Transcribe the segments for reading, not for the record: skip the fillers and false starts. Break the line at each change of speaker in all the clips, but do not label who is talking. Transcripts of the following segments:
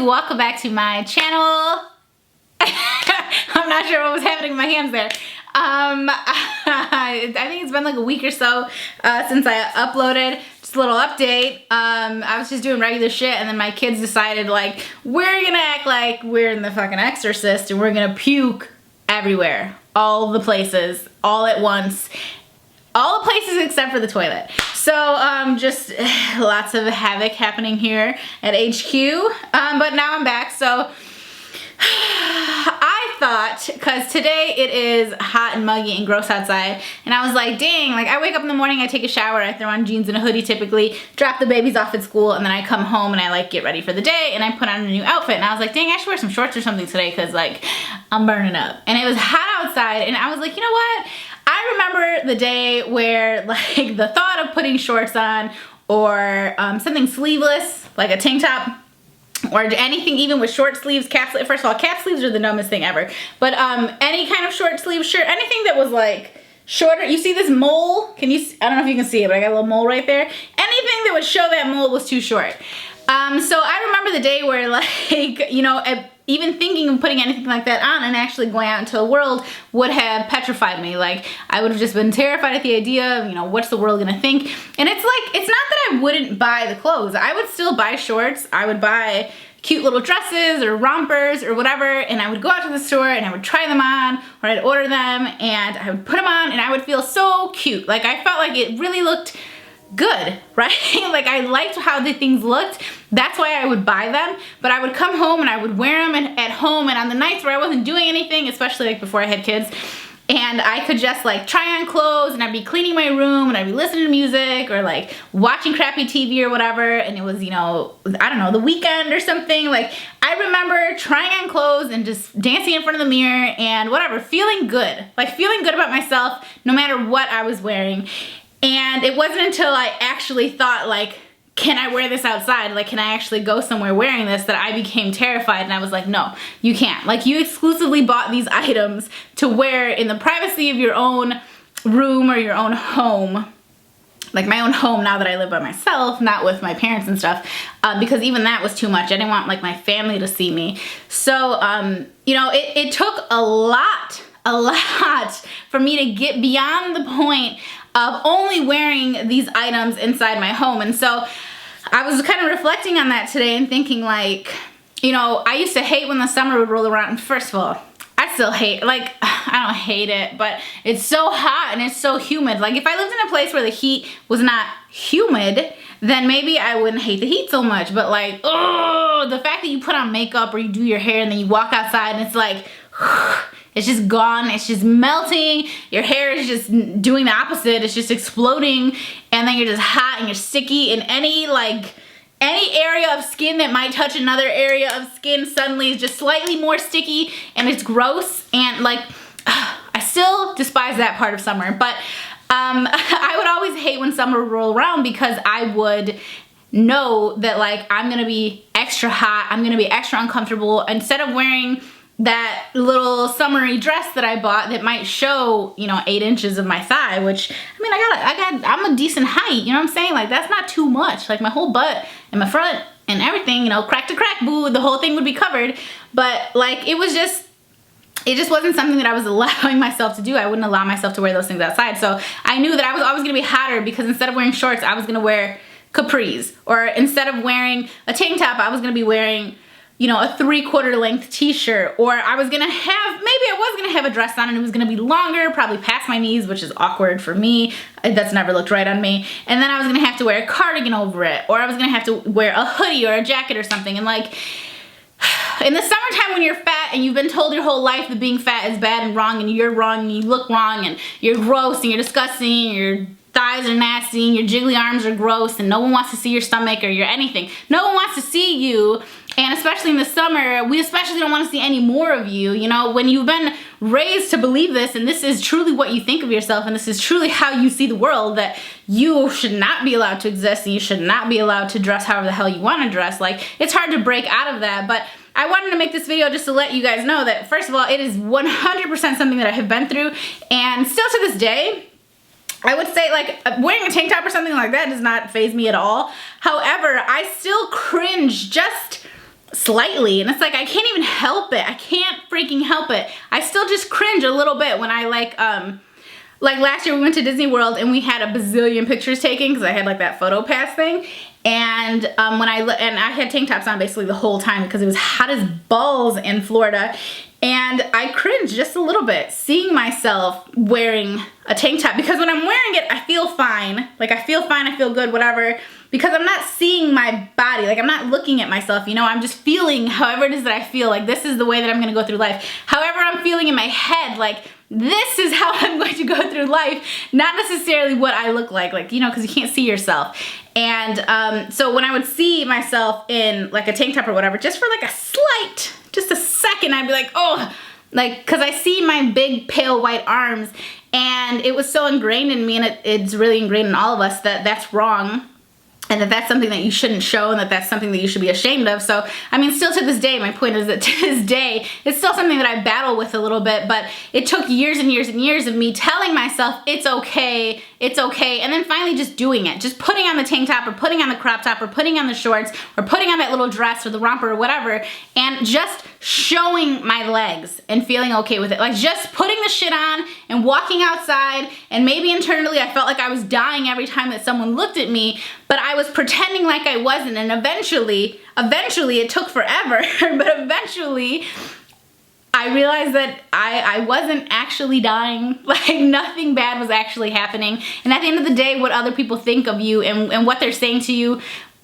welcome back to my channel. I'm not sure what was happening with my hands there. I think it's been like a week or so since I uploaded. Just a little update. I was just doing regular shit and then my kids decided like, we're gonna act like we're in the fucking Exorcist and we're gonna puke everywhere. All the places, all at once. All the places except for the toilet. So just lots of havoc happening here at HQ. But now I'm back, so I thought, because today it is hot and muggy and gross outside, and I was like, dang, like I wake up in the morning, I take a shower, I throw on jeans and a hoodie typically, drop the babies off at school, and then I come home and I like get ready for the day and I put on a new outfit. And I was like, dang, I should wear some shorts or something today because like I'm burning up. And it was hot outside and I was like, you know what? I remember the day where like the thought of putting shorts on or something sleeveless, like a tank top, or anything even with short sleeves, cap sleeves. First of all, cap sleeves are the dumbest thing ever. But any kind of short sleeve shirt, anything that was like shorter. You see this mole? Can you? I don't know if you can see it, but I got a little mole right there. Anything that would show that mole was too short. So I remember the day where like, you know, even thinking of putting anything like that on and actually going out into the world would have petrified me. Like I would have just been terrified at the idea of, you know, what's the world gonna think? And it's like, it's not that I wouldn't buy the clothes. I would still buy shorts. I would buy cute little dresses or rompers or whatever, and I would go out to the store and I would try them on, or I'd order them and I would put them on and I would feel so cute. Like I felt like it really looked good, right? Like I liked how the things looked. That's why I would buy them. But I would come home and I would wear them at home, and on the nights where I wasn't doing anything, especially like before I had kids, and I could just like try on clothes and I'd be cleaning my room and I'd be listening to music or like watching crappy TV or whatever, and it was, you know, I don't know, the weekend or something. Like I remember trying on clothes and just dancing in front of the mirror and whatever, feeling good. Like feeling good about myself no matter what I was wearing. And it wasn't until I actually thought like, can I wear this outside? Like, can I actually go somewhere wearing this, that I became terrified and I was like, no, you can't. Like you exclusively bought these items to wear in the privacy of your own room or your own home. Like my own home now that I live by myself, not with my parents and stuff, because even that was too much. I didn't want like my family to see me. So, you know, it took a lot for me to get beyond the point of only wearing these items inside my home. And so I was kind of reflecting on that today and thinking like, you know, I used to hate when the summer would roll around. And first of all, I still hate, like, I don't hate it, but it's so hot and it's so humid. Like if I lived in a place where the heat was not humid, then maybe I wouldn't hate the heat so much. But like, oh, the fact that you put on makeup or you do your hair and then you walk outside and it's like, it's just gone, it's just melting, your hair is just doing the opposite, it's just exploding, and then you're just hot and you're sticky, and any area of skin that might touch another area of skin suddenly is just slightly more sticky, and it's gross, and like, I still despise that part of summer. But I would always hate when summer would roll around because I would know that like, I'm gonna be extra hot, I'm gonna be extra uncomfortable. Instead of wearing that little summery dress that I bought that might show, you know, 8 inches of my thigh, which, I mean, I'm a decent height, you know what I'm saying? Like, that's not too much. Like, my whole butt and my front and everything, you know, crack to crack, boo, the whole thing would be covered. But, like, it just wasn't something that I was allowing myself to do. I wouldn't allow myself to wear those things outside. So, I knew that I was always gonna be hotter because instead of wearing shorts, I was gonna wear capris. Or instead of wearing a tank top, I was gonna be wearing, you know, a 3/4 length t-shirt, or I was gonna have, maybe I was gonna have a dress on and it was gonna be longer, probably past my knees, which is awkward for me. That's never looked right on me. And then I was gonna have to wear a cardigan over it, or I was gonna have to wear a hoodie or a jacket or something. And like, in the summertime when you're fat and you've been told your whole life that being fat is bad and wrong and you're wrong and you look wrong and you're gross and you're disgusting and you're thighs are nasty and your jiggly arms are gross and no one wants to see your stomach or your anything. No one wants to see you, and especially in the summer, we especially don't want to see any more of you. You know, when you've been raised to believe this and this is truly what you think of yourself and this is truly how you see the world, that you should not be allowed to exist and you should not be allowed to dress however the hell you want to dress. Like, it's hard to break out of that. But I wanted to make this video just to let you guys know that, first of all, it is 100% something that I have been through, and still to this day, I would say, like, wearing a tank top or something like that does not faze me at all. However, I still cringe just slightly, and it's like I can't even help it. I can't freaking help it. I still just cringe a little bit when I like last year we went to Disney World and we had a bazillion pictures taken because I had like that photo pass thing, and when I had tank tops on basically the whole time because it was hot as balls in Florida, and I cringed just a little bit seeing myself wearing a tank top, because when I'm wearing it I feel fine, like I feel fine, I feel good, whatever, because I'm not seeing my body, like I'm not looking at myself, you know, I'm just feeling however it is that I feel, like this is the way that I'm gonna go through life, however I'm feeling in my head, like this is how I'm going to go through life, not necessarily what I look like, you know, because you can't see yourself. And so when I would see myself in like a tank top or whatever, just for like just a second, I'd be like, oh, like, because I see my big pale white arms, and it was so ingrained in me, and it's really ingrained in all of us that that's wrong, and that that's something that you shouldn't show, and that that's something that you should be ashamed of. So, I mean, still to this day, my point is that to this day, it's still something that I battle with a little bit, but it took years and years and years of me telling myself, it's okay, and then finally just doing it. Just putting on the tank top, or putting on the crop top, or putting on the shorts, or putting on that little dress, or the romper, or whatever, and just showing my legs and feeling okay with it. Like just putting the shit on and walking outside, and maybe internally I felt like I was dying every time that someone looked at me, but I was pretending like I wasn't, and eventually it took forever, but eventually I realized that I wasn't actually dying, like nothing bad was actually happening, and at the end of the day, what other people think of you and what they're saying to you,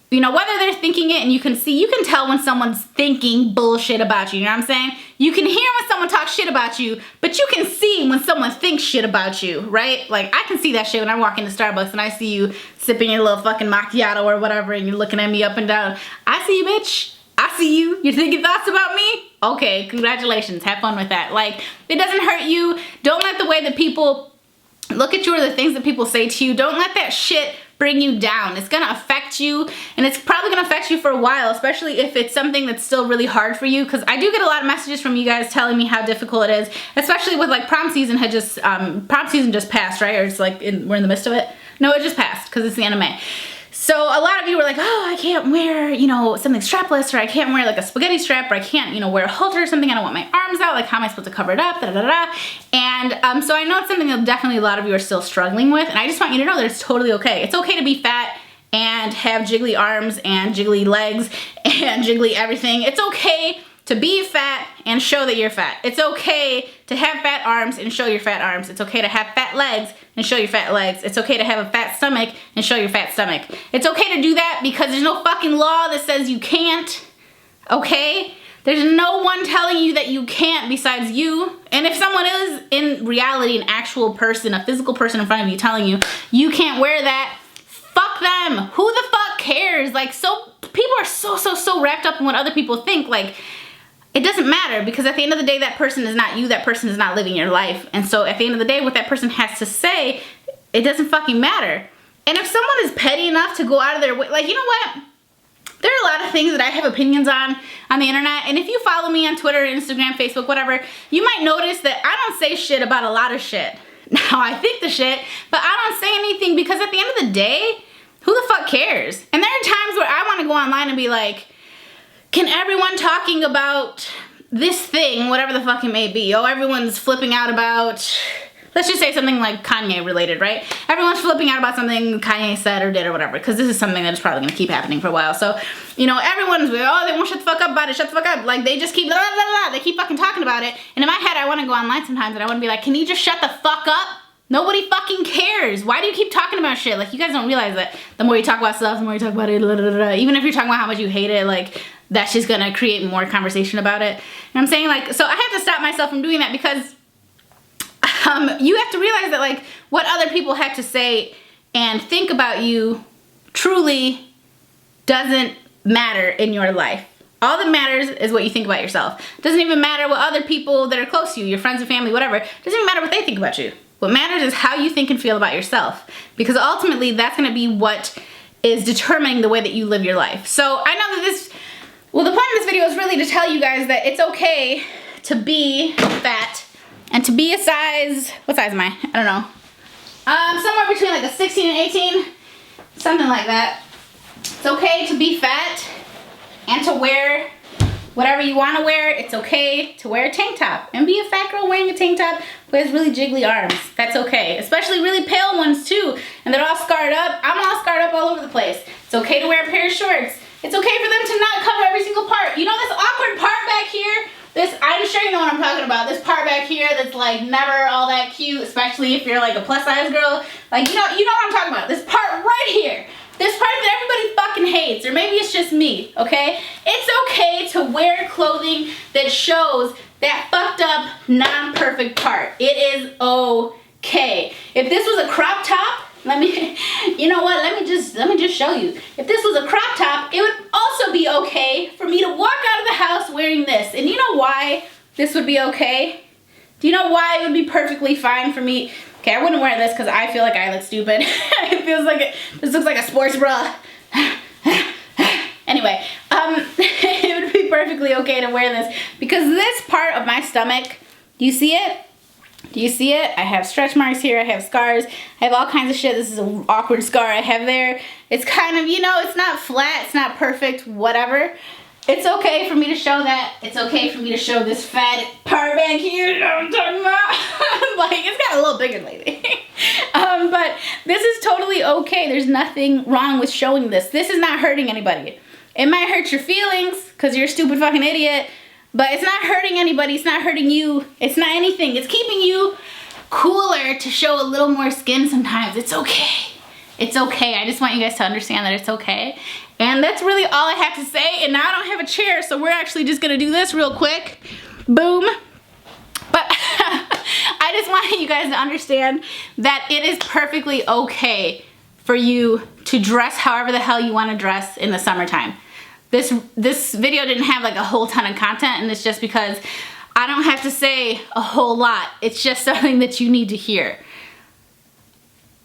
you know, whether they're thinking it, and you can tell when someone's thinking bullshit about you, you know what I'm saying? You can hear when someone talks shit about you, but you can see when someone thinks shit about you, right? Like, I can see that shit when I walk into Starbucks and I see you sipping your little fucking macchiato or whatever, and you're looking at me up and down. I see you, bitch. I see you. You're thinking thoughts about me? Okay, congratulations. Have fun with that. Like, it doesn't hurt you. Don't let the way that people look at you or the things that people say to you, don't let that shit bring you down. It's gonna affect you, and it's probably gonna affect you for a while, especially if it's something that's still really hard for you, because I do get a lot of messages from you guys telling me how difficult it is, especially with like prom season just passed, right? Or it's like we're in the midst of it. No, it just passed because it's the end of May. So a lot of you were like, oh, I can't wear, you know, something strapless, or I can't wear like a spaghetti strap, or I can't, you know, wear a halter or something. I don't want my arms out. Like, how am I supposed to cover it up? Da, da, da, da. And so I know it's something that definitely a lot of you are still struggling with. And I just want you to know that it's totally okay. It's okay to be fat and have jiggly arms and jiggly legs and jiggly everything. It's okay to be fat and show that you're fat. It's okay to have fat arms and show your fat arms. It's okay to have fat legs and show your fat legs. It's okay to have a fat stomach and show your fat stomach. It's okay to do that because there's no fucking law that says you can't, okay? There's no one telling you that you can't besides you. And if someone is in reality an actual person, a physical person in front of you telling you you can't wear that, fuck them. Who the fuck cares? Like, so people are so wrapped up in what other people think. Like, it doesn't matter, because at the end of the day, that person is not you, that person is not living your life. And so at the end of the day, what that person has to say, it doesn't fucking matter. And if someone is petty enough to go out of their way, like, you know what? There are a lot of things that I have opinions on the internet, and if you follow me on Twitter, Instagram, Facebook, whatever, you might notice that I don't say shit about a lot of shit. Now, I think the shit, but I don't say anything, because at the end of the day, who the fuck cares? And there are times where I want to go online and be like, can everyone talking about this thing, whatever the fuck it may be, oh, everyone's flipping out about, let's just say something like Kanye related, right? Everyone's flipping out about something Kanye said or did or whatever, because this is something that's probably gonna keep happening for a while. So, you know, everyone's, oh, they won't shut the fuck up about it, shut the fuck up. Like, they just keep, blah, blah, blah, blah. They keep fucking talking about it. And in my head, I wanna go online sometimes and I wanna be like, can you just shut the fuck up? Nobody fucking cares. Why do you keep talking about shit? Like, you guys don't realize that the more you talk about stuff, the more you talk about it, blah, blah, blah, blah. Even if you're talking about how much you hate it, like, that's just gonna create more conversation about it. And I'm saying, like, so I have to stop myself from doing that, because you have to realize that, like, what other people have to say and think about you truly doesn't matter in your life. All that matters is what you think about yourself. It doesn't even matter what other people that are close to you, your friends and family, whatever, it doesn't even matter what they think about you. What matters is how you think and feel about yourself, because ultimately that's gonna be what is determining the way that you live your life. So I know that the point of this video is really to tell you guys that it's okay to be fat and to be a size, what size am I? I don't know. Somewhere between like a 16 and 18, something like that. It's okay to be fat and to wear whatever you want to wear, it's okay to wear a tank top and be a fat girl wearing a tank top who has really jiggly arms. That's okay, especially really pale ones too, and they're all scarred up. I'm all scarred up all over the place. It's okay to wear a pair of shorts. It's okay for them to not cover every single part. You know this awkward part back here? I'm sure you know what I'm talking about. This part back here that's like never all that cute, especially if you're like a plus size girl. Like, you know what I'm talking about. This part right here. This part that everybody fucking hates, or maybe it's just me, okay? It's okay to wear clothing that shows that fucked up, non-perfect part. It is okay. If this was a crop top, you know what? Let me just show you. If this was a crop top, it would also be okay for me to walk out of the house wearing this. And you know why this would be okay? Do you know why it would be perfectly fine for me? Okay, I wouldn't wear this because I feel like I look stupid. It feels like this looks like a sports bra. Anyway, it would be perfectly okay to wear this because this part of my stomach, do you see it? Do you see it? I have stretch marks here, I have scars, I have all kinds of shit. This is an awkward scar I have there. It's kind of, you know, it's not flat, it's not perfect, whatever. It's okay for me to show that. It's okay for me to show this fat part back here, you know what I'm talking about? Like, it's got a little bigger lately. But this is totally okay. There's nothing wrong with showing this. This is not hurting anybody. It might hurt your feelings because you're a stupid fucking idiot, but it's not hurting anybody. It's not hurting you. It's not anything. It's keeping you cooler to show a little more skin sometimes. It's okay. It's okay. I just want you guys to understand that it's okay. And that's really all I have to say. And now I don't have a chair, so we're actually just gonna do this real quick. Boom. But I just want you guys to understand that it is perfectly okay for you to dress however the hell you want to dress in the summertime. This video didn't have like a whole ton of content, and it's just because I don't have to say a whole lot. It's just something that you need to hear.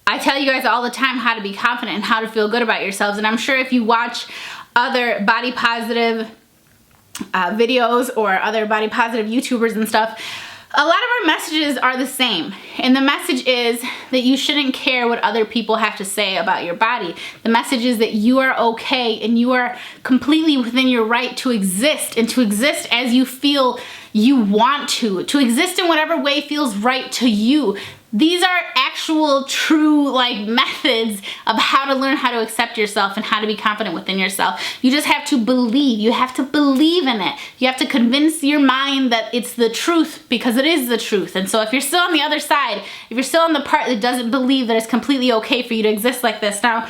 I tell you guys all the time how to be confident and how to feel good about yourselves, and I'm sure if you watch other body positive videos or other body positive YouTubers and stuff, a lot of our messages are the same. And the message is that you shouldn't care what other people have to say about your body. The message is that you are okay and you are completely within your right to exist, and to exist as you feel you want to exist in whatever way feels right to you. These are actual true like methods of how to learn how to accept yourself and how to be confident within yourself. You just have to believe. You have to believe in it. You have to convince your mind that it's the truth, because it is the truth. And so if you're still on the other side, if you're still on the part that doesn't believe that it's completely okay for you to exist like this, now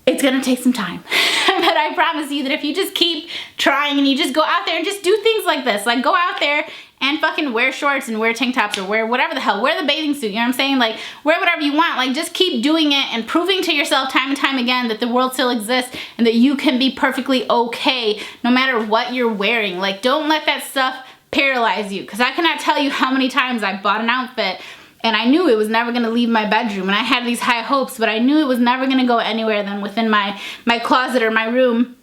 it's gonna take some time. But I promise you that if you just keep trying and you just go out there and just do things like this, like go out there and fucking wear shorts and wear tank tops or wear whatever the hell, wear the bathing suit, you know what I'm saying? Like, wear whatever you want. Like, just keep doing it and proving to yourself time and time again that the world still exists and that you can be perfectly okay no matter what you're wearing. Like, don't let that stuff paralyze you, because I cannot tell you how many times I bought an outfit and I knew it was never gonna leave my bedroom, and I had these high hopes, but I knew it was never gonna go anywhere than within my closet or my room,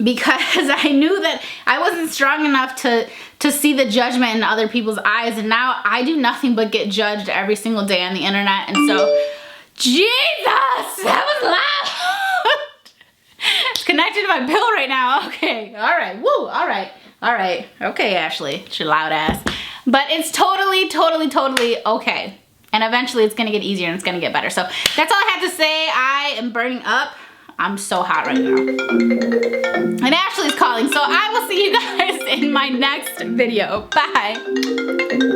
because I knew that I wasn't strong enough to see the judgment in other people's eyes. And now I do nothing but get judged every single day on the internet. And so, Jesus, that was loud. It's connected to my bill right now. Okay, all right, woo, all right. Okay, Ashley, it's your loud ass. But it's totally, totally, totally okay. And eventually it's gonna get easier and it's gonna get better. So that's all I have to say. I am burning up. I'm so hot right now. And Ashley's calling, so I will see you guys in my next video. Bye.